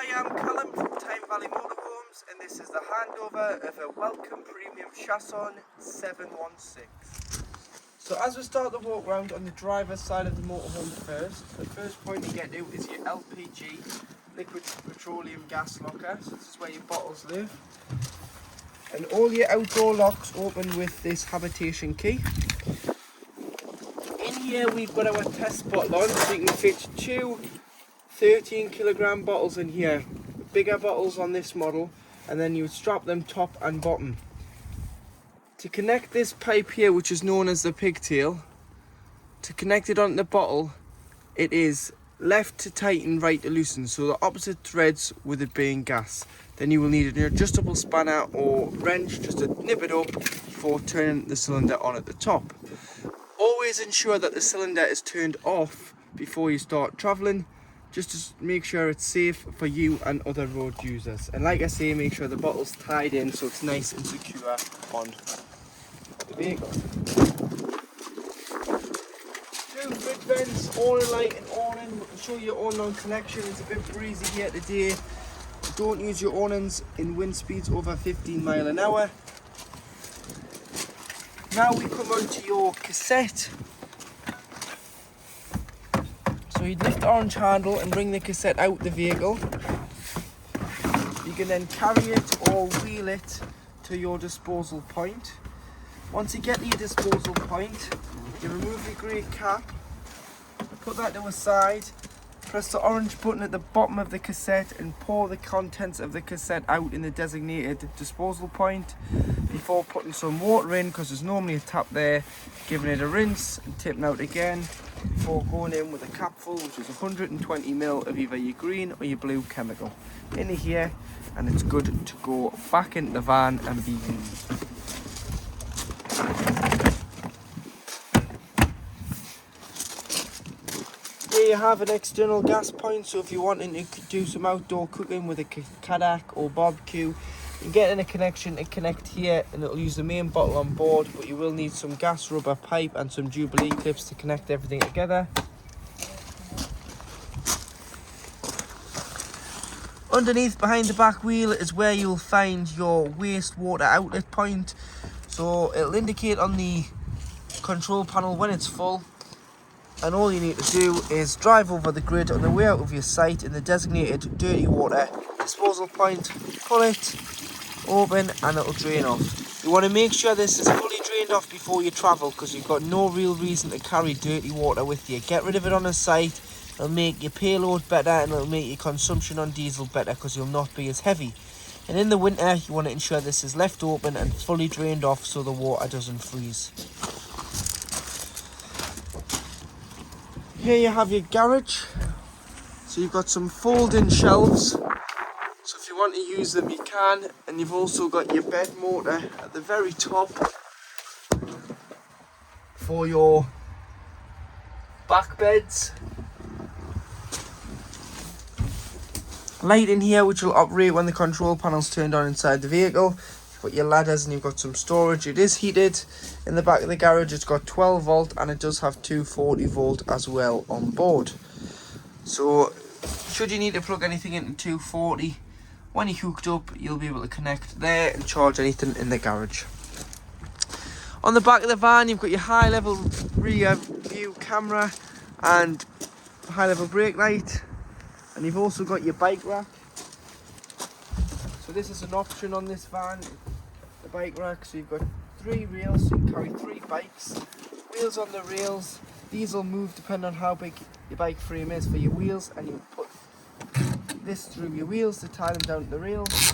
Hi, I'm Callum from Time Valley Motorhomes, and this is the handover of a Welcome Premium Chausson 716. So as we start the walk round on the driver's side of the motorhome first, the first point you get to is your LPG, liquid petroleum gas locker. So this is where your bottles live. And all your outdoor locks open with this habitation key. In here we've got our test bottle on, so you can fit two 13 kilogram bottles in here, bigger bottles on this model, and then you would strap them top and bottom. To connect this pipe here, which is known as the pigtail, to connect it onto the bottle, it is left to tighten, right to loosen, so the opposite threads with it being gas. Then you will need an adjustable spanner or wrench just to nip it up before turning the cylinder on at the top. Always ensure that the cylinder is turned off before you start travelling, just to make sure it's safe for you and other road users. And like I say, make sure the bottle's tied in so it's nice and secure on the vehicle. Two grid vents, awning light and awning. We'll show you your awning connection. It's a bit breezy here today. Don't use your awnings in wind speeds over 15 miles an hour. Now we come on to your cassette. So you'd lift the orange handle and bring the cassette out the vehicle. You can then carry it or wheel it to your disposal point. Once you get to your disposal point, you remove your grey cap, put that to a side, press the orange button at the bottom of the cassette and pour the contents of the cassette out in the designated disposal point before putting some water in, because there's normally a tap there, giving it a rinse and tipping out again before going in with a capful, which is 120 ml of either your green or your blue chemical into here, and it's good to go back into the van and be used. Here you have an external gas point, so if you're wanting to do some outdoor cooking with a kayak or barbecue, you can get in a connection and connect here, and it'll use the main bottle on board, but you will need some gas rubber pipe and some Jubilee clips to connect everything together. Underneath behind the back wheel is where you'll find your wastewater outlet point, so it'll indicate on the control panel when it's full. And all you need to do is drive over the grid on the way out of your site in the designated dirty water disposal point, pull it open and it'll drain off. You want to make sure this is fully drained off before you travel, because you've got no real reason to carry dirty water with you. Get rid of it on a site, it'll make your payload better and it'll make your consumption on diesel better, because you'll not be as heavy. And in the winter you want to ensure this is left open and fully drained off so the water doesn't freeze. Here you have your garage. So you've got some fold-in shelves. So if you want to use them, you can. And you've also got your bed motor at the very top for your back beds. Light in here, which will operate when the control panel's turned on inside the vehicle. You've got your ladders and you've got some storage. It is heated. In the back of the garage it's got 12 volt and it does have 240 volt as well on board. So should you need to plug anything into 240, when you're hooked up you'll be able to connect there and charge anything in the garage. On the back of the van you've got your high level rear view camera and high level brake light, and you've also got your bike rack. So this is an option on this van, the bike rack. So you've got 3 rails, so you can carry 3 bikes. Wheels on the rails, these will move depending on how big your bike frame is for your wheels, and you put this through your wheels to tie them down to the rails.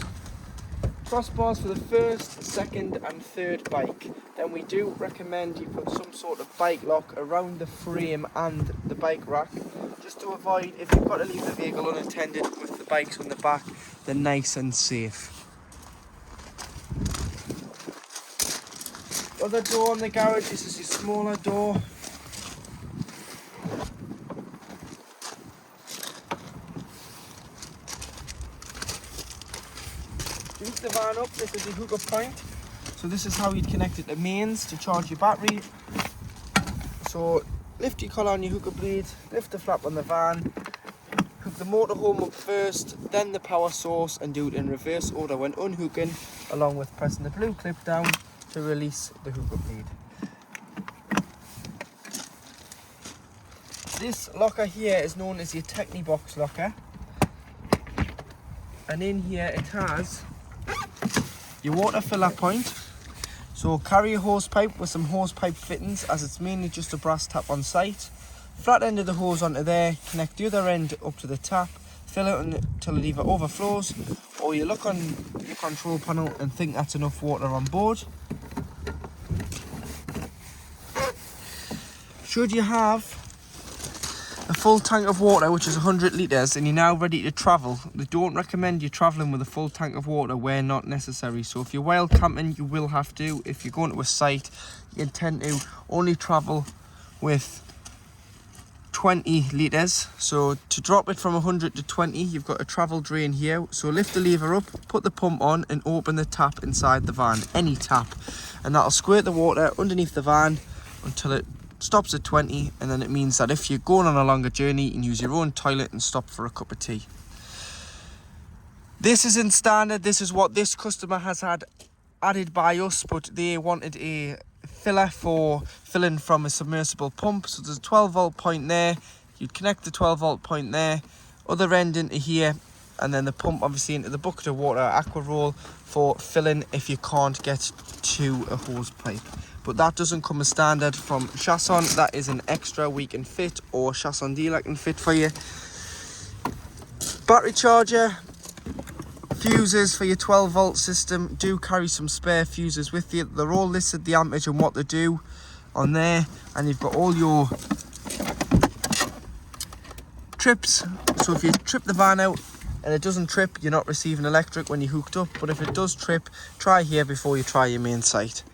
Crossbars for the first, second and third bike. Then we do recommend you put some sort of bike lock around the frame and the bike rack, just to avoid, if you've got to leave the vehicle unattended with the bikes on the back, they're nice and safe. Other door on the garage, this is your smaller door. To lift the van up, this is the hookup point. So this is how you'd connect it to mains to charge your battery. So lift your collar on your hookup blade, lift the flap on the van, hook the motorhome up first, then the power source, and do it in reverse order when unhooking, along with pressing the blue clip down to release the hookup lead. This locker here is known as your Technibox locker, and in here it has your water filler point. So carry a hose pipe with some hose pipe fittings, as it's mainly just a brass tap on site. Flat end of the hose onto there, connect the other end up to the tap, fill it until it either overflows, or you look on your control panel and think that's enough water on board. Should you have a full tank of water, which is 100 litres, and you're now ready to travel, they don't recommend you travelling with a full tank of water where not necessary. So if you're wild camping, you will have to. If you're going to a site, you intend to only travel with 20 litres. So to drop it from 100 to 20, you've got a travel drain here. So lift the lever up, put the pump on, and open the tap inside the van, any tap, and that'll squirt the water underneath the van until it stops at 20, and then it means that if you're going on a longer journey, you can use your own toilet and stop for a cup of tea. This isn't standard. This is what this customer has had added by us, but they wanted a filler for filling from a submersible pump. So there's a 12 volt point there. You'd connect the 12 volt point there, other end into here, and then the pump obviously into the bucket of water, aqua roll, for filling if you can't get to a hose pipe. But that doesn't come as standard from Chausson. That is an extra we can fit, or Chausson dealer can fit for you. Battery charger, fuses for your 12 volt system. Do carry some spare fuses with you. They're all listed, the amperage and what they do on there. And you've got all your trips. So if you trip the van out and it doesn't trip, you're not receiving electric when you're hooked up. But if it does trip, try here before you try your main site.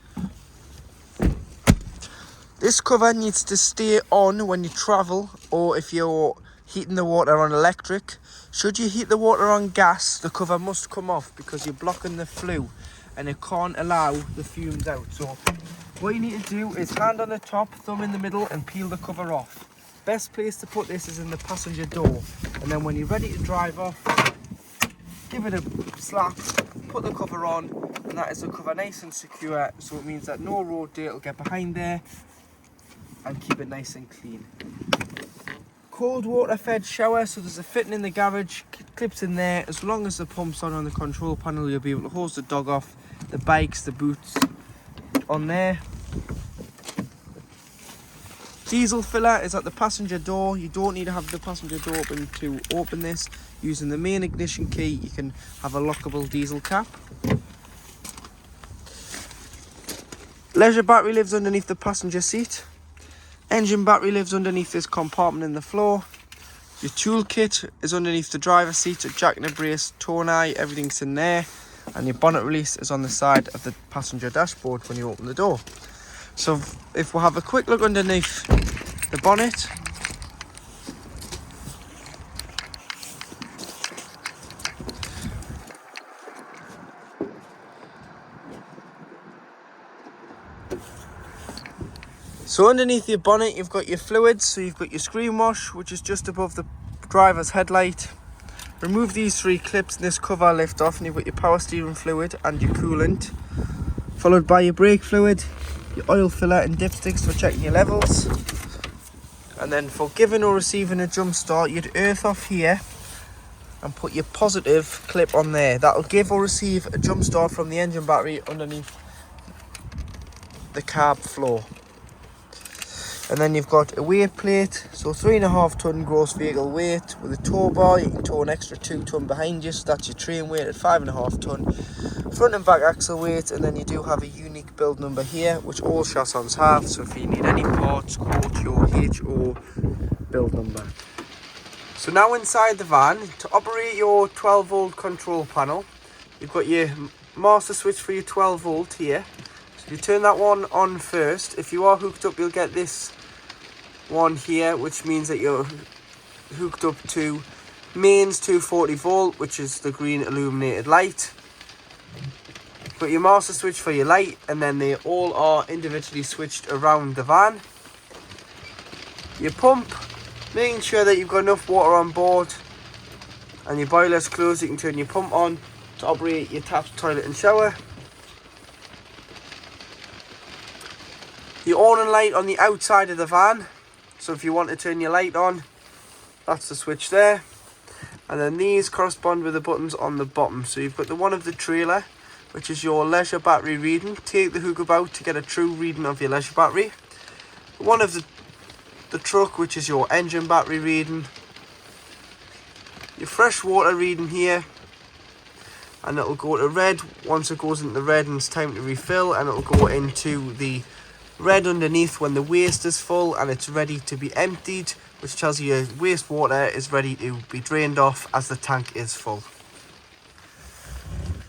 This cover needs to stay on when you travel, or if you're heating the water on electric. Should you heat the water on gas, the cover must come off because you're blocking the flue and it can't allow the fumes out. So what you need to do is hand on the top, thumb in the middle, and peel the cover off. Best place to put this is in the passenger door, and then when you're ready to drive off, give it a slap, put the cover on, and that is the cover nice and secure. So it means that no road dirt will get behind there, and keep it nice and clean. Cold water fed shower, so there's a fitting in the garage, clips in there. As long as the pump's on the control panel, you'll be able to hose the dog off, the bikes, the boots on there. Diesel filler is at the passenger door. You don't need to have the passenger door open to open this. Using the main ignition key, you can have a lockable diesel cap. Leisure battery lives underneath the passenger seat. Engine battery lives underneath this compartment in the floor. Your toolkit is underneath the driver's seat, a jack and a brace, tone eye, everything's in there. And your bonnet release is on the side of the passenger dashboard when you open the door. So if we have a quick look underneath the bonnet, so underneath your bonnet you've got your fluids. So you've got your screen wash, which is just above the driver's headlight. Remove these three clips and this cover lift off, and you've got your power steering fluid and your coolant, followed by your brake fluid, your oil filler and dipsticks for checking your levels. And then for giving or receiving a jump start, you'd earth off here and put your positive clip on there. That'll give or receive a jump start from the engine battery underneath the carb floor. And then you've got a weight plate, so 3.5 ton gross vehicle weight with a tow bar. You can tow an extra 2 ton behind you, so that's your train weight at 5.5 ton. Front and back axle weight, and then you do have a unique build number here, which all Chaussons have. So if you need any parts, quote your HO build number. So now inside the van, to operate your 12 volt control panel, you've got your master switch for your 12 volt here. So you turn that one on first. If you are hooked up, you'll get this one here, which means that you're hooked up to mains 240 volt, which is the green illuminated light. You've got your master switch for your light, and then they all are individually switched around the van. Your pump, making sure that you've got enough water on board and your boiler's closed, you can turn your pump on to operate your taps, toilet and shower. Your awning light on the outside of the van, so if you want to turn your light on, that's the switch there. And then these correspond with the buttons on the bottom. So you've got the one of the trailer, which is your leisure battery reading. Take the hook out to get a true reading of your leisure battery. The one of the truck, which is your engine battery reading. Your fresh water reading here, and it'll go to red. Once it goes into red and it's time to refill, and it'll go into the red underneath when the waste is full and it's ready to be emptied, which tells you your wastewater is ready to be drained off as the tank is full.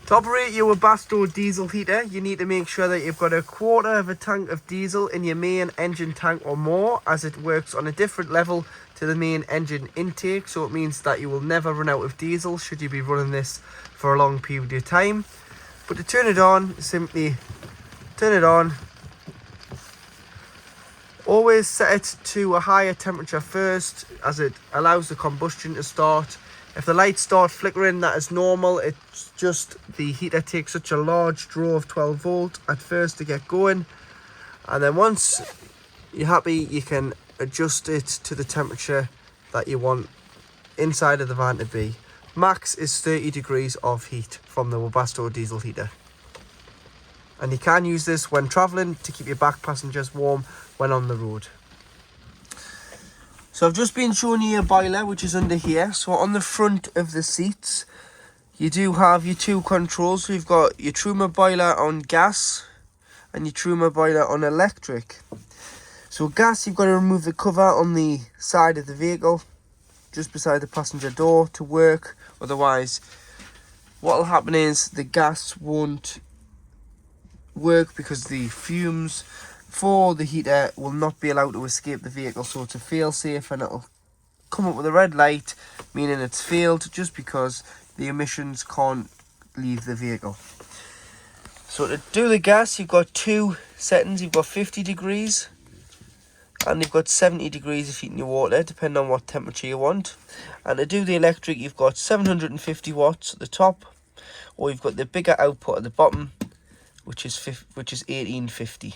To operate your Webasto diesel heater, you need to make sure that you've got a quarter of a tank of diesel in your main engine tank or more, as it works on a different level to the main engine intake, so it means that you will never run out of diesel should you be running this for a long period of time. But to turn it on, simply turn it on. Always set it to a higher temperature first, as it allows the combustion to start. If the lights start flickering, that is normal. It's just the heater takes such a large draw of 12 volt at first to get going. And then once you're happy, you can adjust it to the temperature that you want inside of the van to be. Max is 30 degrees of heat from the Webasto diesel heater. And you can use this when travelling to keep your back passengers warm when on the road. So I've just been showing you your boiler, which is under here. So on the front of the seats, you do have your two controls. So you've got your Truma boiler on gas and your Truma boiler on electric. So gas, you've got to remove the cover on the side of the vehicle, just beside the passenger door, to work. Otherwise, what will happen is the gas won't work because the fumes for the heater will not be allowed to escape the vehicle. So it's a fail safe, and it'll come up with a red light, meaning it's failed, just because the emissions can't leave the vehicle. So to do the gas, you've got two settings. You've got 50 degrees and you've got 70 degrees of heating your water, depending on what temperature you want. And to do the electric, you've got 750 watts at the top, or you've got the bigger output at the bottom, which is 1850.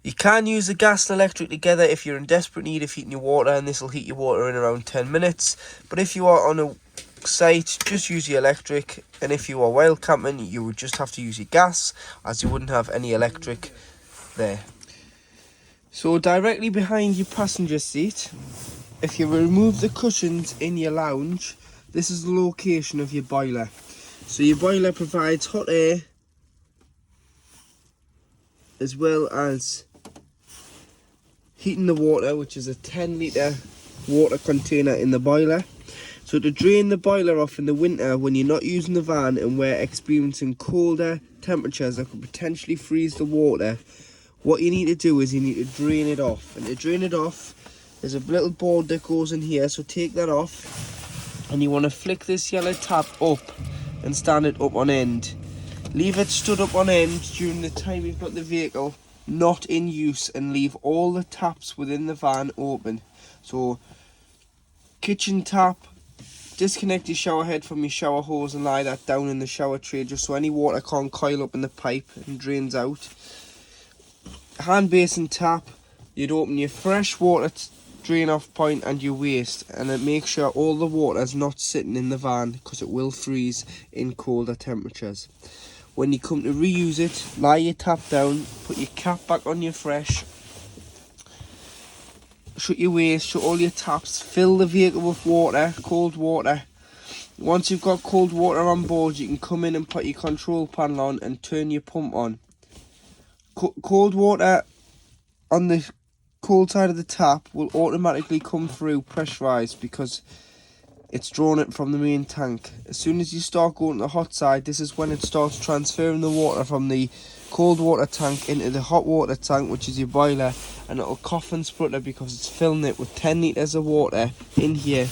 You can use the gas and electric together if you're in desperate need of heating your water, and this will heat your water in around 10 minutes. But if you are on a site, just use the electric, and if you are wild camping, you would just have to use your gas, as you wouldn't have any electric there. So directly behind your passenger seat, if you remove the cushions in your lounge, this is the location of your boiler. So your boiler provides hot air as well as heating the water, which is a 10 litre water container in the boiler. So to drain the boiler off in the winter when you're not using the van and we're experiencing colder temperatures that could potentially freeze the water, what you need to do is you need to drain it off. And to drain it off, there's a little board that goes in here, so take that off, and you want to flick this yellow tap up and stand it up on end. Leave it stood up on end during the time you've got the vehicle not in use, and leave all the taps within the van open. So kitchen tap, disconnect your shower head from your shower hose and lie that down in the shower tray, just so any water can't coil up in the pipe and drains out. Hand basin tap, you'd open your fresh water drain off point and your waste, and then make sure all the water is not sitting in the van, because it will freeze in colder temperatures. When you come to reuse it, lie your tap down, put your cap back on your fresh, shut your waste, shut all your taps, fill the vehicle with water, cold water. Once you've got cold water on board, you can come in and put your control panel on and turn your pump on. Cold water on the cold side of the tap will automatically come through pressurized, because it's drawn it from the main tank. As soon as you start going to the hot side, this is when it starts transferring the water from the cold water tank into the hot water tank, which is your boiler, and it'll cough and splutter because it's filling it with 10 litres of water in here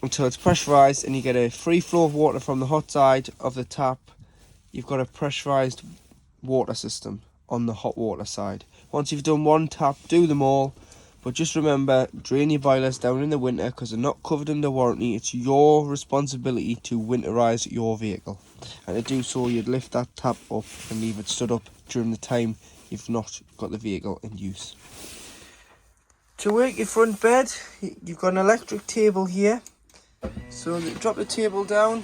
until it's pressurized, and you get a free flow of water from the hot side of the tap. You've got a pressurized water system on the hot water side. Once you've done one tap, do them all, But just remember, drain your boilers down in the winter because they're not covered under warranty. It's your responsibility to winterize your vehicle. And to do so, you'd lift that tap up and leave it stood up during the time you've not got the vehicle in use. To work your front bed, you've got an electric table here. So drop the table down.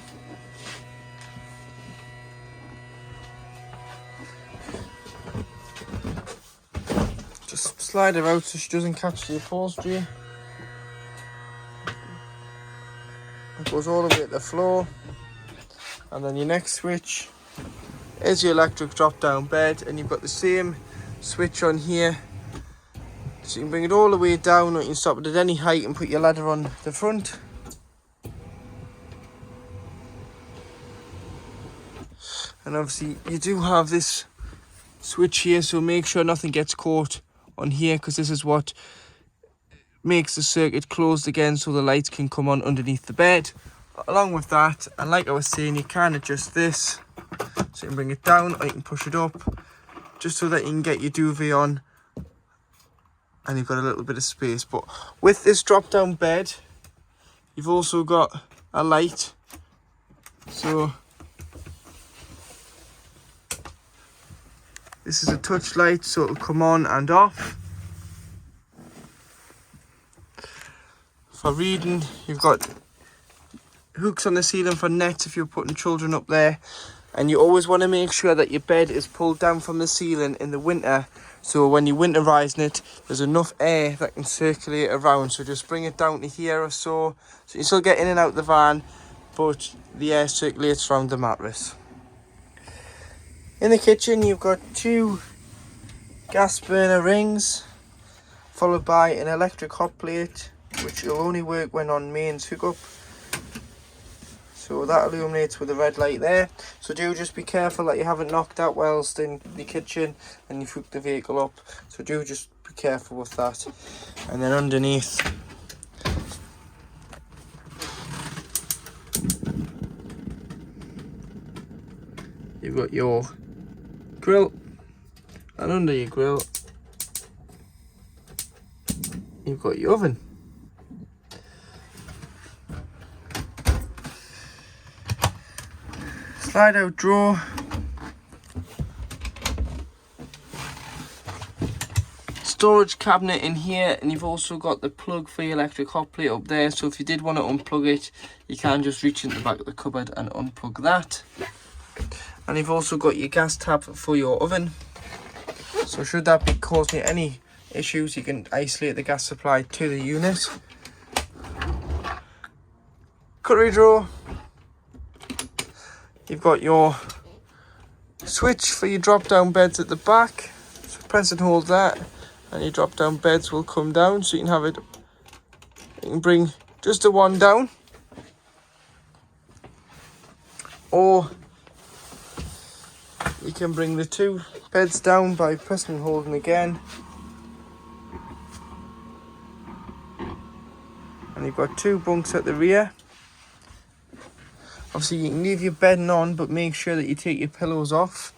Just slide her out so she doesn't catch the upholstery. It goes all the way to the floor. And then your next switch is your electric drop down bed, and you've got the same switch on here. So you can bring it all the way down, or you can stop it at any height and put your ladder on the front. And obviously you do have this switch here, so make sure nothing gets caught on here, because this is what makes the circuit closed again so the lights can come on underneath the bed. Along with that, and like I was saying, you can adjust this, so you can bring it down or you can push it up, just so that you can get your duvet on and you've got a little bit of space. But with this drop down bed, you've also got a light, so this is a touch light, so it'll come on and off. For reading, you've got hooks on the ceiling for nets if you're putting children up there. And you always want to make sure that your bed is pulled down from the ceiling in the winter, so when you're winterizing it, there's enough air that can circulate around. So just bring it down to here or so you still get in and out the van, but the air circulates around the mattress. In the kitchen, you've got 2 gas burner rings, followed by an electric hot plate, which will only work when on mains hookup. So that illuminates with a red light there. So do just be careful that you haven't knocked out whilst in the kitchen and you've hooked the vehicle up. So do just be careful with that. And then underneath, you've got your grill, and under your grill you've got your oven. Slide out drawer, storage cabinet in here, and you've also got the plug for your electric hot plate up there, so if you did want to unplug it, you can just reach into the back of the cupboard and unplug that. And you've also got your gas tap for your oven, so should that be causing you any issues, you can isolate the gas supply to the unit. Cutlery drawer, you've got your switch for your drop down beds at the back, so press and hold that and your drop down beds will come down, so you can have it, you can bring just the one down, or you can bring the 2 beds down by pressing and holding again. And you've got 2 bunks at the rear. Obviously you can leave your bedding on, but make sure that you take your pillows off.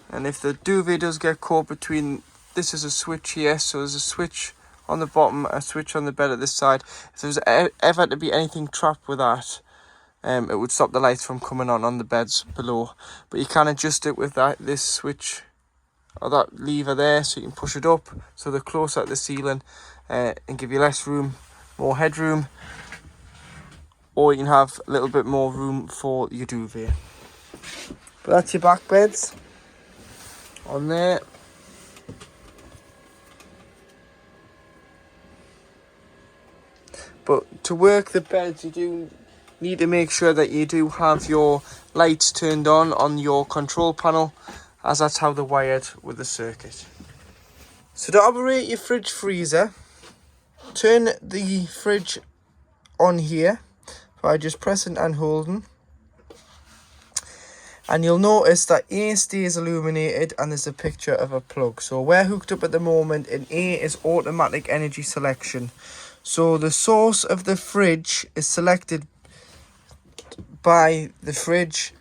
And if the duvet does get caught between, this is a switch here, so there's a switch on the bottom, a switch on the bed at this side. If there's ever to be anything trapped with that, it would stop the lights from coming on the beds below. But you can adjust it with this switch or that lever there, so you can push it up so they're closer at the ceiling and give you less room, more headroom, or you can have a little bit more room for your duvet. But that's your back beds on there. But to work the beds, you do need to make sure that you do have your lights turned on your control panel, as that's how they're wired with the circuit. So to operate your fridge freezer, turn the fridge on here by just pressing and holding, and you'll notice that A stays illuminated and there's a picture of a plug. So we're hooked up at the moment, and A is automatic energy selection. So the source of the fridge is selected by the fridge.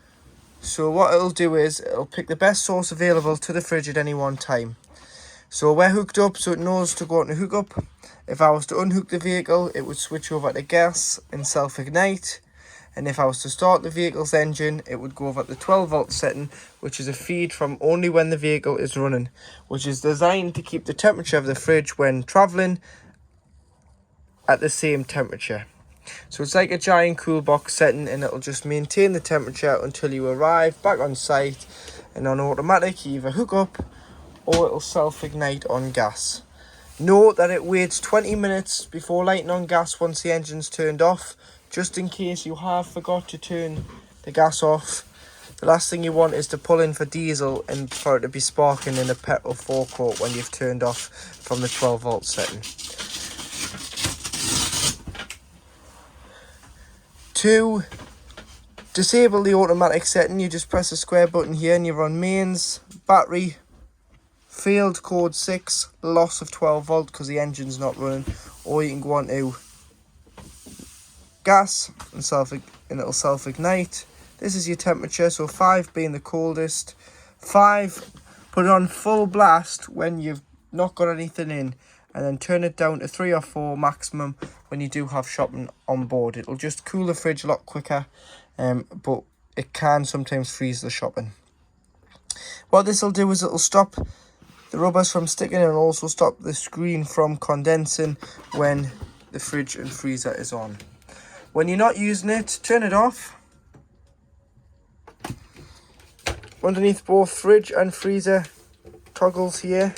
So what it'll do is it'll pick the best source available to the fridge at any one time. So we're hooked up, so it knows to go on to hook up. If I was to unhook the vehicle, it would switch over to gas and self-ignite. And if I was to start the vehicle's engine, it would go over at the 12 volt setting, which is a feed from only when the vehicle is running, which is designed to keep the temperature of the fridge when travelling at the same temperature. So it's like a giant cool box setting, and it'll just maintain the temperature until you arrive back on site. And on automatic, you either hook up or it'll self-ignite on gas. Note that it waits 20 minutes before lighting on gas once the engine's turned off, just in case you have forgot to turn the gas off. The last thing you want is to pull in for diesel and for it to be sparking in a petrol forecourt when you've turned off from the 12 volt setting. To disable the automatic setting, you just press the square button here and you're on mains, battery, field code 6, loss of 12 volt because the engine's not running, or you can go on to gas and it'll self-ignite. This is your temperature, so 5 being the coldest. 5, put it on full blast when you've not got anything in, and then turn it down to 3 or 4 maximum when you do have shopping on board. It'll just cool the fridge a lot quicker, but it can sometimes freeze the shopping. What this will do is it'll stop the rubbers from sticking and also stop the screen from condensing when the fridge and freezer is on. When you're not using it, turn it off. Underneath both fridge and freezer toggles here,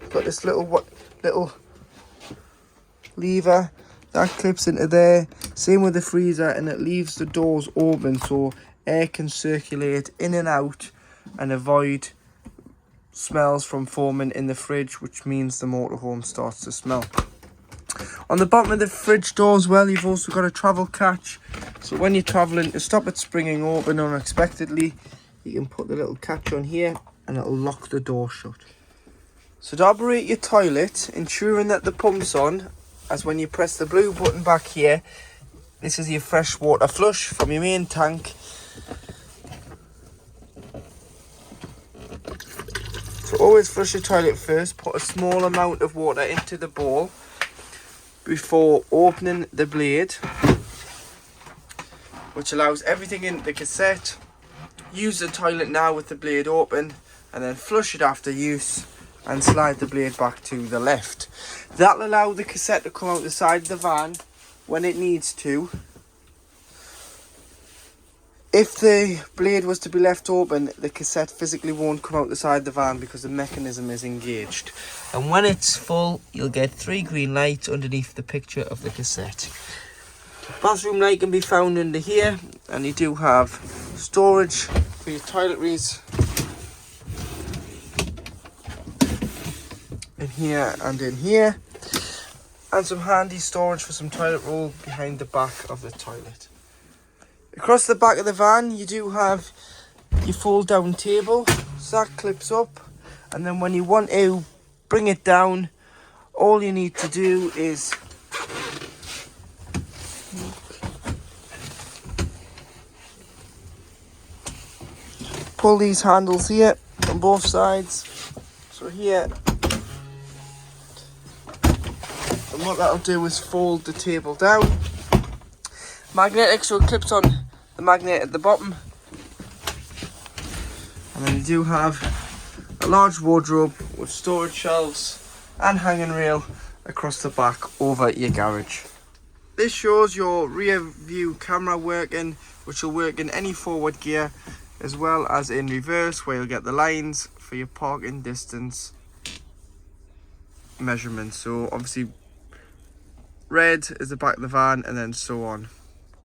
you've got this little lever that clips into there. Same with the freezer, and it leaves the doors open so air can circulate in and out and avoid smells from forming in the fridge, which means the motorhome starts to smell. On the bottom of the fridge door as well, you've also got a travel catch, so when you're travelling, to stop it springing open unexpectedly, you can put the little catch on here and it'll lock the door shut. So to operate your toilet, ensuring that the pump's on, as when you press the blue button back here, this is your fresh water flush from your main tank. So always flush your toilet first, put a small amount of water into the bowl before opening the blade, which allows everything in the cassette. Use the toilet now with the blade open, and then flush it after use and slide the blade back to the left. That'll allow the cassette to come out the side of the van when it needs to. If the blade was to be left open, the cassette physically won't come out the side of the van because the mechanism is engaged. And when it's full, you'll get 3 green lights underneath the picture of the cassette. Bathroom light can be found under here, and you do have storage for your toiletries in here and in here, and some handy storage for some toilet roll behind the back of the toilet. Across the back of the van, you do have your fold down table, so that clips up, and then when you want to bring it down, all you need to do is pull these handles here on both sides. So here, and what that'll do is fold the table down. Magnetic, so it clips on the magnet at the bottom. And then you do have a large wardrobe with storage shelves and hanging rail across the back over your garage. This shows your rear view camera working, which will work in any forward gear as well as in reverse, where you'll get the lines for your parking distance measurements. So obviously red is the back of the van, and then so on.